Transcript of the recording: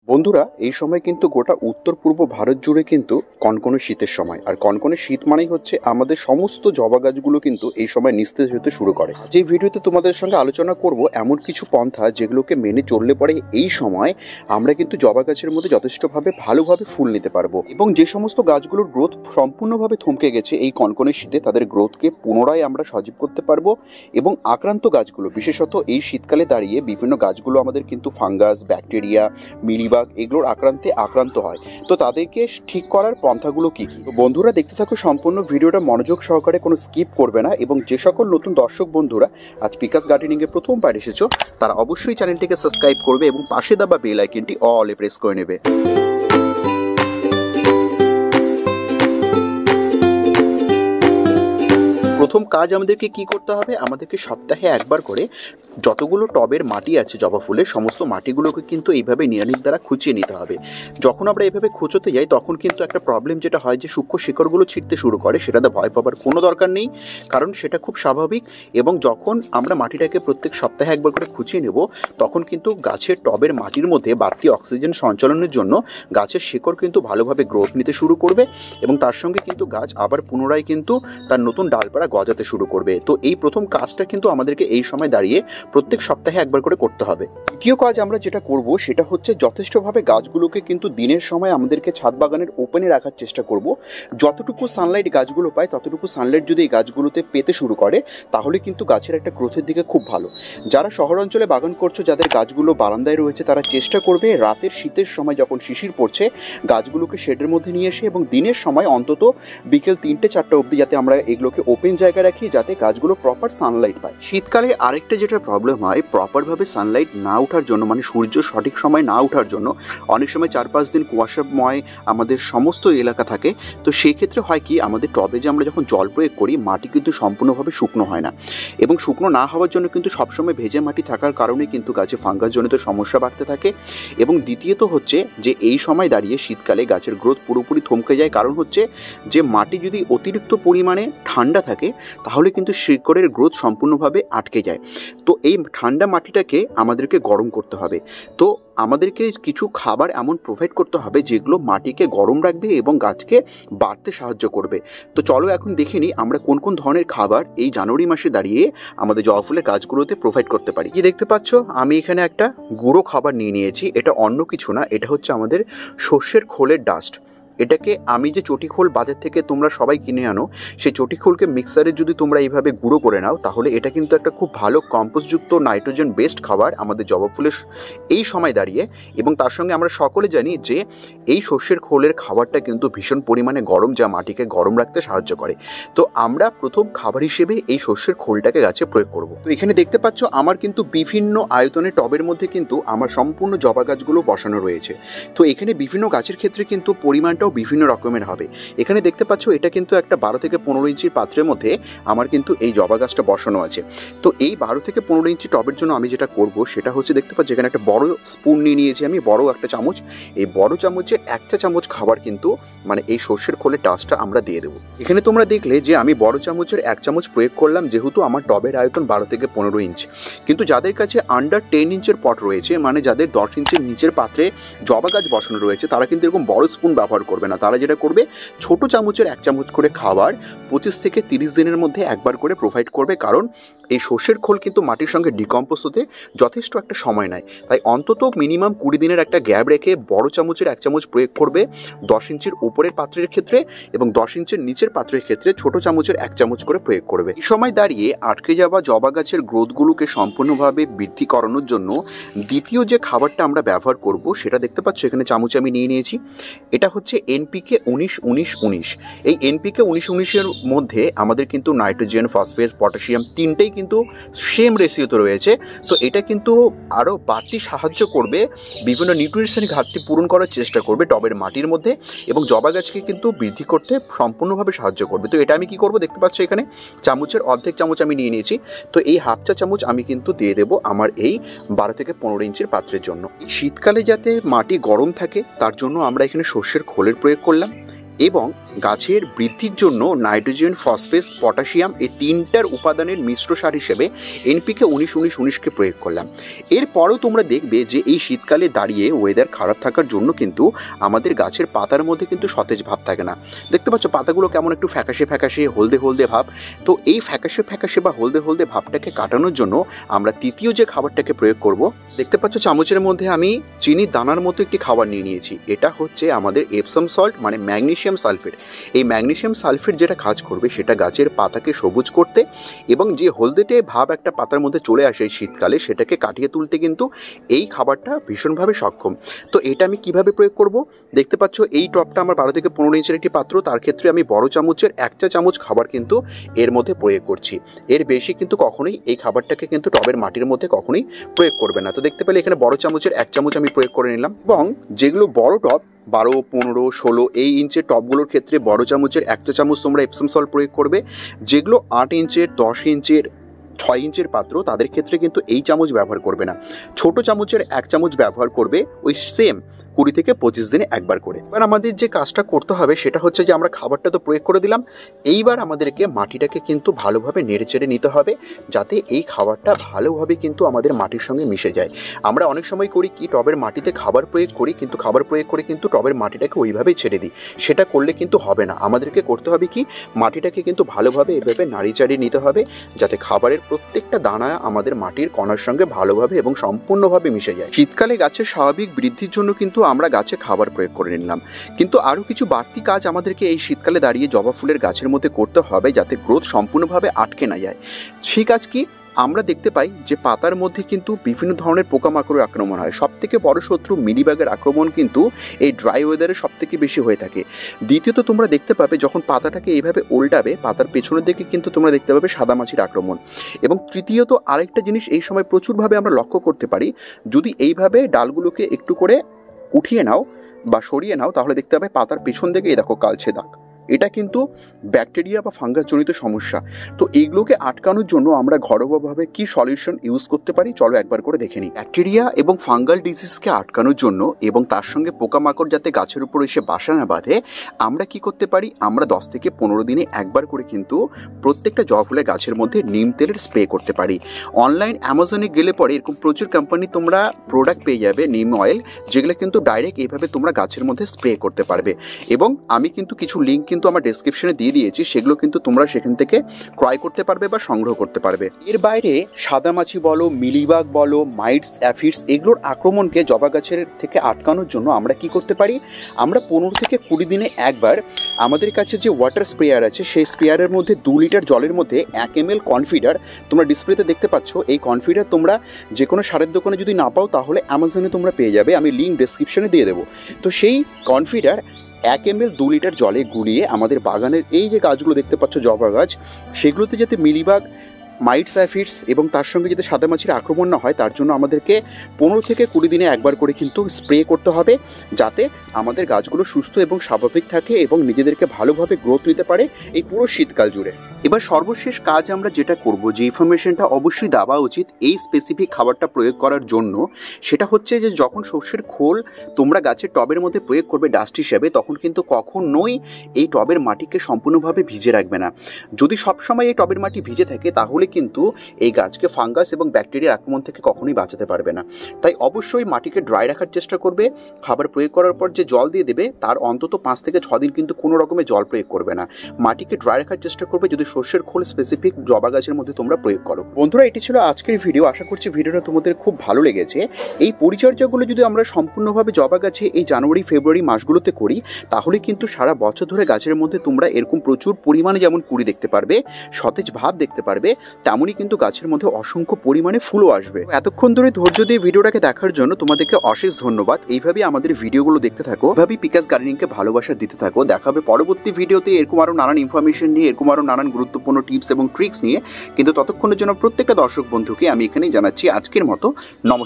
বন্ধুরা, এই সময় কিন্তু গোটা উত্তর পূর্ব ভারত জুড়ে কিন্তু কনকনে শীতের সময়। আর কনকনে শীত মানেই হচ্ছে আমাদের সমস্ত জবা গাছগুলো কিন্তু এই সময় নিস্তেজ হতে শুরু করে। যে ভিডিওতে তোমাদের সঙ্গে আলোচনা করব এমন কিছু পন্থা যেগুলোকে মেনে চললে পরে এই সময় আমরা কিন্তু জবা গাছের মধ্যে যথেষ্টভাবে ভালোভাবে ফুল নিতে পারবো, এবং যে সমস্ত গাছগুলোর গ্রোথ সম্পূর্ণভাবে থমকে গেছে এই কনকনে শীতে তাদের গ্রোথকে পুনরায় আমরা সজীব করতে পারবো। এবং আক্রান্ত গাছগুলো, বিশেষত এই শীতকালে দাঁড়িয়ে বিভিন্ন গাছগুলো আমাদের কিন্তু ফাঙ্গাস, ব্যাকটেরিয়া, মিলিবাগ এগুলোর আক্রান্ত হয়। তো তাদেরকে ঠিক করার পন্থাগুলো কি কি? বন্ধুরা, দেখতে থাকো সম্পূর্ণ ভিডিওটা মনোযোগ সহকারে, কোনো স্কিপ করবে না। এবং যে সকল নতুন দর্শক বন্ধুরা আজ পিকাস গার্ডেনিং এ প্রথমবার এসেছো তারা অবশ্যই চ্যানেলটিকে সাবস্ক্রাইব করবে এবং পাশে দেওয়া বেল আইকনটি অল এ প্রেস করে নেবে। প্রথম কাজ আমাদেরকে কি করতে হবে, আমাদেরকে সপ্তাহে একবার করে যতগুলো টবের মাটি আছে জবা ফুলের সমস্ত মাটিগুলোকে কিন্তু এইভাবে নিড়ানির দ্বারা খুঁচিয়ে নিতে হবে। যখন আমরা এইভাবে খুঁচোতে যাই তখন কিন্তু একটা প্রবলেম যেটা হয় যে সূক্ষ্ম শিকড়গুলো ছিঁড়তে শুরু করে, সেটাতে ভয় পাবার কোনো দরকার নেই, কারণ সেটা খুব স্বাভাবিক। এবং যখন আমরা মাটিটাকে প্রত্যেক সপ্তাহে একবার করে খুঁচিয়ে নেব তখন কিন্তু গাছের টবের মাটির মধ্যে বাড়তি অক্সিজেন সঞ্চালনের জন্য গাছের শিকড় কিন্তু ভালোভাবে গ্রোথ নিতে শুরু করবে, এবং তার সঙ্গে কিন্তু গাছ আবার পুনরায় কিন্তু তার নতুন ডালপালা গজাতে শুরু করবে। তো এই প্রথম কাজটা কিন্তু আমাদেরকে এই সময় দাঁড়িয়ে প্রত্যেক সপ্তাহে একবার করে করতে হবে। দ্বিতীয় কাজ আমরা যেটা করব সেটা হচ্ছে যথেষ্টভাবে গাছগুলোকে কিন্তু দিনের সময় আমাদেরকে ছাদ বাগানের ওপেনে রাখার চেষ্টা করব। যতটুকু সানলাইট গাছগুলো পায় ততটুকু সানলাইট যদি এই গাছগুলোতে পেতে শুরু করে তাহলে কিন্তু গাছের একটা গ্রোথের দিকে খুব ভালো। যারা শহর অঞ্চলে বাগান করছো, যাদের গাছগুলো বারান্দায় রয়েছে, তারা চেষ্টা করবে রাতের শীতের সময় যখন শিশির পড়ছে গাছগুলোকে শেডের মধ্যে নিয়ে এসে এবং দিনের সময় অন্তত বিকেল 3-4টা অবধি যাতে আমরা এগুলোকে ওপেন জায়গায় রাখি, যাতে গাছগুলো প্রপার সানলাইট পায়। শীতকালে আরেকটা যেটা প্রবলেম হয়, প্রপারভাবে সানলাইট না ওঠার জন্য, মানে সূর্য সঠিক সময় না ওঠার জন্য অনেক সময় 4-5 দিন কুয়াশাময় আমাদের সমস্ত এলাকা থাকে। তো সেই ক্ষেত্রে হয় কি, আমাদের টবে যে আমরা যখন জল প্রয়োগ করি মাটি কিন্তু সম্পূর্ণভাবে শুকনো হয় না, এবং শুকনো না হওয়ার জন্য কিন্তু সবসময় ভেজে মাটি থাকার কারণে কিন্তু গাছে ফাঙ্গাসজনিত সমস্যা বাড়তে থাকে। এবং দ্বিতীয়ত হচ্ছে যে এই সময় দাঁড়িয়ে শীতকালে গাছের গ্রোথ পুরোপুরি থমকে যায়, কারণ হচ্ছে যে মাটি যদি অতিরিক্ত পরিমাণে ঠান্ডা থাকে তাহলে কিন্তু শিকড়ের গ্রোথ সম্পূর্ণভাবে আটকে যায়। তো এই ঠান্ডা মাটিটাকে আমাদেরকে গরম করতে হবে। তো আমাদেরকে কিছু খাবার এমন প্রোভাইড করতে হবে যেগুলো মাটিকে গরম রাখবে এবং গাছকে বাড়তে সাহায্য করবে। তো চলো এখন দেখে নিই আমরা কোন কোন ধরনের খাবার এই জানুয়ারি মাসে দাঁড়িয়ে আমাদের জবা ফুলের গাছগুলোতে প্রোভাইড করতে পারি। কি দেখতে পাচ্ছ, আমি এখানে একটা গুঁড়ো খাবার নিয়ে নিয়েছি। এটা অন্য কিছু না, এটা হচ্ছে আমাদের সর্ষের খোলের ডাস্ট। এটাকে আমি যে চটি খোল বাজার থেকে তোমরা সবাই কিনে আনো, সেই চটি খোলকে মিক্সারে যদি তোমরা এইভাবে গুঁড়ো করে নাও তাহলে এটা কিন্তু একটা খুব ভালো কম্পোস্টযুক্ত নাইট্রোজেন বেসড খাবার আমাদের জবা ফুলের এই সময় দাঁড়িয়ে। এবং তার সঙ্গে আমরা সকলে জানি যে এই সর্ষের খোলের খাবারটা কিন্তু ভীষণ পরিমাণে গরম, যা মাটিকে গরম রাখতে সাহায্য করে। তো আমরা প্রথম খাবার হিসেবে এই সর্ষের খোলটাকে গাছে প্রয়োগ করব। তো এখানে দেখতে পাচ্ছ আমার কিন্তু বিভিন্ন আয়তনের টবের মধ্যে কিন্তু আমার সম্পূর্ণ জবা গাছগুলো বসানো রয়েছে। তো এখানে বিভিন্ন গাছের ক্ষেত্রে কিন্তু পরিমাণটা বিভিন্ন রকমের হবে। এখানে দেখতে পাচ্ছ এটা কিন্তু একটা 12 থেকে 15 ইঞ্চির পাত্রের মধ্যে আমার কিন্তু এই জবা গাছটা বসানো আছে। তো এই 12 থেকে 15 ইঞ্চি টবের জন্য আমি যেটা করব সেটা হচ্ছে, দেখতে পাচ্ছ এখানে একটা বড় স্পুন নিয়ে নিয়েছি আমি, বড় একটা চামচ। এই বড় চামচে 1 চামচ খাবার কিন্তু মানে এই সর্ষের খোলের ডাস্টটা আমরা দিয়ে দেবো। এখানে তোমরা দেখলে যে আমি বড় চামচের 1 চামচ প্রয়োগ করলাম, যেহেতু আমার টবের আয়তন 12 থেকে 15 ইঞ্চ। কিন্তু যাদের কাছে আন্ডার 10 ইঞ্চের পট রয়েছে, মানে যাদের 10 ইঞ্চের নিচের পাত্রে জবা গাছ বসানো রয়েছে, তারা কিন্তু এরকম বড় স্পুন ব্যবহার করবে না। তারা যেটা করবে, ছোট চামচের 1 চামচ করে খাবার 25 থেকে 30 দিনের মধ্যে একবার করে প্রোভাইড করবে, কারণ এই সর্ষের খোল কিন্তু মাটির সঙ্গে ডিকম্পোজ হতে যথেষ্ট একটা সময় নেয়। তাই অন্তত মিনিমাম 20 দিনের একটা গ্যাপ রেখে বড় চামচের 1 চামচ প্রয়োগ করবে 10 ইঞ্চির উপরের পাত্রের ক্ষেত্রে, এবং 10 ইঞ্চির নিচের পাত্রের ক্ষেত্রে ছোট চামচের 1 চামচ করে প্রয়োগ করবে। এই সময় দাঁড়িয়ে আটকে যাওয়া জবা গাছের গ্রোথগুলোকে সম্পূর্ণভাবে বৃদ্ধি করানোর জন্য দ্বিতীয় যে খাবারটা আমরা ব্যবহার করব সেটা দেখতে পাচ্ছ এখানে চামচ আমি নিয়ে নিয়েছি। এটা হচ্ছে এনপিকে 19-19-19। এই এনপিকে 19-19-এর মধ্যে আমাদের কিন্তু নাইট্রোজেন, ফসফেট, পটাশিয়াম তিনটেই কিন্তু সেম রেশিওতে রয়েছে। তো এটা কিন্তু আরও বাড়তি সাহায্য করবে, বিভিন্ন নিউট্রিশনের ঘাটতি পূরণ করার চেষ্টা করবে টবের মাটির মধ্যে, এবং জবা গাছকে কিন্তু বৃদ্ধি করতে সম্পূর্ণভাবে সাহায্য করবে। তো এটা আমি কি করব, দেখতে পাচ্ছ এখানে চামচের অর্ধেক চামচ আমি নিয়ে নিয়েছি। তো এই হাফ চা চামচ আমি কিন্তু দিয়ে দেবো আমার এই 12 থেকে 15 ইঞ্চির পাত্রের জন্য। শীতকালে যাতে মাটি গরম থাকে তার জন্য আমরা এখানে সর্ষের খোলের প্রয়োগ করলাম। এবং গাছের বৃদ্ধির জন্য নাইট্রোজেন, ফসফেট, পটাশিয়াম এই তিনটার উপাদানের মিশ্র সার হিসেবে এনপিকে 19-19-19কে প্রয়োগ করলাম। এরপরও তোমরা দেখবে যে এই শীতকালে দাঁড়িয়ে ওয়েদার খারাপ থাকার জন্য কিন্তু আমাদের গাছের পাতার মধ্যে কিন্তু সতেজ ভাব থাকে না। দেখতে পাচ্ছ পাতাগুলো কেমন একটু ফ্যাকাশে ফ্যাকাশে হলদে হলদে ভাব। তো এই ফ্যাকাশে ফ্যাকাশে বা হলদে হলদে ভাবটাকে কাটানোর জন্য আমরা তৃতীয় যে খাবারটাকে প্রয়োগ করব, দেখতে পাচ্ছ চামচের মধ্যে আমি চিনির দানার মতো একটি খাবার নিয়ে নিয়েছি। এটা হচ্ছে আমাদের এপসম সল্ট মানে ম্যাগনেসিয়াম সালফেট। এই ম্যাগনেসিয়াম সালফেট যেটা কাজ করবে সেটা গাছের পাতাকে সবুজ করতে এবং যে হলদেটে ভাব একটা পাতার মধ্যে চলে আসে এই শীতকালে সেটাকে কাটিয়ে তুলতে কিন্তু এই খাবারটা ভীষণভাবে সক্ষম। তো এটা আমি কিভাবে প্রয়োগ করব, দেখতে পাচ্ছ এই টবটা আমার 12 থেকে 15 ইঞ্চের একটি পাত্র, তার ক্ষেত্রে আমি বড় চামচের 1 চা চামচ খাবার কিন্তু এর মধ্যে প্রয়োগ করছি। এর বেশি কিন্তু কখনোই এই খাবারটাকে কিন্তু টবের মাটির মধ্যে কখনোই প্রয়োগ করবে না। তো দেখতে পেলে এখানে বড় চামচের 1 চামচ আমি প্রয়োগ করে নিলাম। এবং যেগুলো বড় টব 12, 15, 16 এই ইঞ্চের টবগুলোর ক্ষেত্রে বড় চামচের 1 চা চামচ তোমরা এপসম সল্ট প্রয়োগ করবে। যেগুলো 8 ইঞ্চের, 10 ইঞ্চের, 6 ইঞ্চের পাত্র তাদের ক্ষেত্রে কিন্তু এই চামচ ব্যবহার করবে না, ছোট চামচের 1 চামচ ব্যবহার করবে ওই সেম 20 থেকে 25 দিনে একবার করে। এবার আমাদের যে কাজটা করতে হবে সেটা হচ্ছে যে আমরা খাবারটা তো প্রয়োগ করে দিলাম, এইবার আমাদেরকে মাটিটাকে কিন্তু ভালোভাবে নেড়ে চেড়ে নিতে হবে যাতে এই খাবারটা ভালোভাবে কিন্তু আমাদের মাটির সঙ্গে মিশে যায়। আমরা অনেক সময় করি কি, টবের মাটিতে খাবার প্রয়োগ করি কিন্তু খাবার প্রয়োগ করে কিন্তু টবের মাটিটাকে ওইভাবেই ছেড়ে দিই। সেটা করলে কিন্তু হবে না। আমাদেরকে করতে হবে কি, মাটিটাকে কিন্তু ভালোভাবে এভাবে নাড়ি চাড়িয়ে নিতে হবে যাতে খাবারের প্রত্যেকটা দানা আমাদের মাটির কণার সঙ্গে ভালোভাবে এবং সম্পূর্ণভাবে মিশে যায়। শীতকালে গাছের স্বাভাবিক বৃদ্ধির জন্য কিন্তু আমরা গাছে খাবার প্রয়োগ করে নিলাম, কিন্তু আরও কিছু বাড়তি কাজ আমাদেরকে এই শীতকালে দাঁড়িয়ে জবা ফুলের গাছের মধ্যে করতে হবে যাতে গ্রোথ সম্পূর্ণভাবে আটকে না যায়। সেই কাজ কি, আমরা দেখতে পাই যে পাতার মধ্যে কিন্তু বিভিন্ন ধরনের পোকামাকড়ের আক্রমণ হয়। সবথেকে বড় শত্রু মিলিবাগের আক্রমণ কিন্তু এই ড্রাই ওয়েদারে সবথেকে বেশি হয়ে থাকে। দ্বিতীয়ত তোমরা দেখতে পাবে যখন পাতাটাকে এইভাবে উল্টাবে পাতার পেছনের দিকে কিন্তু তোমরা দেখতে পাবে সাদামাছির আক্রমণ। এবং তৃতীয়ত আরেকটা জিনিস এই সময় প্রচুরভাবে আমরা লক্ষ্য করতে পারি, যদি এইভাবে ডালগুলোকে একটু করে উঠিয়ে নাও বা সরিয়ে নাও তাহলে দেখতে পাবে পাতার পেছন দিকে এই দেখো কালচে দাগ। এটা কিন্তু ব্যাকটেরিয়া বা ফাঙ্গাস জনিত সমস্যা। তো এইগুলোকে আটকানোর জন্য আমরা ঘরোয়াভাবে কি সলিউশন ইউজ করতে পারি চলো একবার করে দেখে নিই। ব্যাকটেরিয়া এবং ফাঙ্গাল ডিজিজকে আটকানোর জন্য এবং তার সঙ্গে পোকামাকড় যাতে গাছের উপর এসে বাসা না বাঁধে আমরা কি করতে পারি, আমরা 10 থেকে 15 দিনে একবার করে কিন্তু প্রত্যেকটা জবা ফুলের গাছের মধ্যে নিম তেলের স্প্রে করতে পারি। অনলাইন অ্যামাজনে গেলে পরে এরকম প্রচুর কোম্পানি তোমরা প্রোডাক্ট পেয়ে যাবে নিম অয়েল, যেগুলো কিন্তু ডাইরেক্ট এইভাবে তোমরা গাছের মধ্যে স্প্রে করতে পারবে। এবং আমি কিন্তু কিছু লিঙ্ক কিন্তু আমার ডেসক্রিপশনে দিয়ে দিয়েছি, সেগুলো কিন্তু তোমরা সেখান থেকে ক্রয় করতে পারবে বা সংগ্রহ করতে পারবে। এর বাইরে সাদামাছি বলো, মিলিবাগ বলো, মাইটস, অ্যাফিডস এগুলোর আক্রমণকে জবা গাছের থেকে আটকানোর জন্য আমরা কি করতে পারি, আমরা 15 থেকে 20 দিনে একবার আমাদের কাছে যে ওয়াটার স্প্রেয়ার আছে সেই স্প্রেয়ারের মধ্যে 2 লিটার জলের মধ্যে 1 ml কনফিডার, তোমরা ডিসপ্লেতে দেখতে পাচ্ছ এই কনফিডার তোমরা যে কোনো সারের দোকানে যদি না পাও তাহলে অ্যামাজনে তোমরা পেয়ে যাবে, আমি লিঙ্ক ডেসক্রিপশনে দিয়ে দেবো। তো সেই কনফিডার 1 ml 2 লিটার জলে গুলিয়ে আমাদের বাগানের এই যে গাছগুলো দেখতে পাচ্ছ জবা গাছ, সেগুলোতে যাতে মিলিবাগ, মাইটস, অ্যাফিডস এবং তার সঙ্গে যাতে সাদামাছির আক্রমণ না হয় তার জন্য আমাদেরকে 15 থেকে 20 দিনে একবার করে কিন্তু স্প্রে করতে হবে যাতে আমাদের গাছগুলো সুস্থ এবং স্বাভাবিক থাকে এবং নিজেদেরকে ভালোভাবে গ্রোথ নিতে পারে এই পুরো শীতকাল জুড়ে। এবার সর্বশেষ কাজ আমরা যেটা করব, যে ইনফরমেশনটা অবশ্যই দেওয়া উচিত এই স্পেসিফিক খাবারটা প্রয়োগ করার জন্য, সেটা হচ্ছে যে যখন সর্ষের খোল তোমরা গাছের টবের মধ্যে প্রয়োগ করবে ডাস্ট হিসাবে তখন কিন্তু কখনোই এই টবের মাটিকে সম্পূর্ণভাবে ভিজে রাখবে না। যদি সবসময় এই টবের মাটি ভিজে থাকে তাহলে কিন্তু এই গাছকে ফাঙ্গাস এবং ব্যাকটেরিয়ার আক্রমণ থেকে কখনোই বাঁচাতে পারবে না। তাই অবশ্যই মাটিকে ড্রাই রাখার চেষ্টা করবে। খাবার প্রয়োগ করার পর যে জল দিয়ে দেবে তার অন্তত 5 থেকে 6 দিন কিন্তু কোনো রকমের জল প্রয়োগ করবে না। মাটিকে ড্রাই রাখার চেষ্টা করবে যদি সর্ষের খোল স্পেসিফিক জবা গাছের মধ্যে তোমরা প্রয়োগ করো। বন্ধুরা, এটি ছিল আজকের ভিডিও। আশা করছি ভিডিওটা তোমাদের খুব ভালো লেগেছে। এই পরিচর্যাগুলো যদি আমরা সম্পূর্ণভাবে জবা গাছে এই জানুয়ারি ফেব্রুয়ারি মাসগুলোতে করি তাহলে কিন্তু সারা বছর ধরে গাছের মধ্যে তোমরা এরকম প্রচুর পরিমাণে যেমন কুড়ি দেখতে পারবে, সতেজ ভাব দেখতে পারবে, তেমনই কিন্তু গাছের মধ্যে অসংখ্য পরিমাণে ফুলও আসবে। এতক্ষণ ধরে ধৈর্য দিয়ে ভিডিওটাকে দেখার জন্য তোমাদেরকে অশেষ ধন্যবাদ। এইভাবেই আমাদের ভিডিওগুলো দেখতে থাকো, এভাবেই পিকাস গার্ডেনিংকে ভালোবাসা দিতে থাকো। দেখা হবে পরবর্তী ভিডিওতে এরকম আরও নানান ইনফরমেশন নিয়ে, এরকম আরও নানান গুরুত্বপূর্ণ টিপস এবং ট্রিক্স নিয়ে। কিন্তু ততক্ষণের জন্য প্রত্যেকটা দর্শক বন্ধুকে আমি এখানেই জানাচ্ছি আজকের মতো নমস্কার।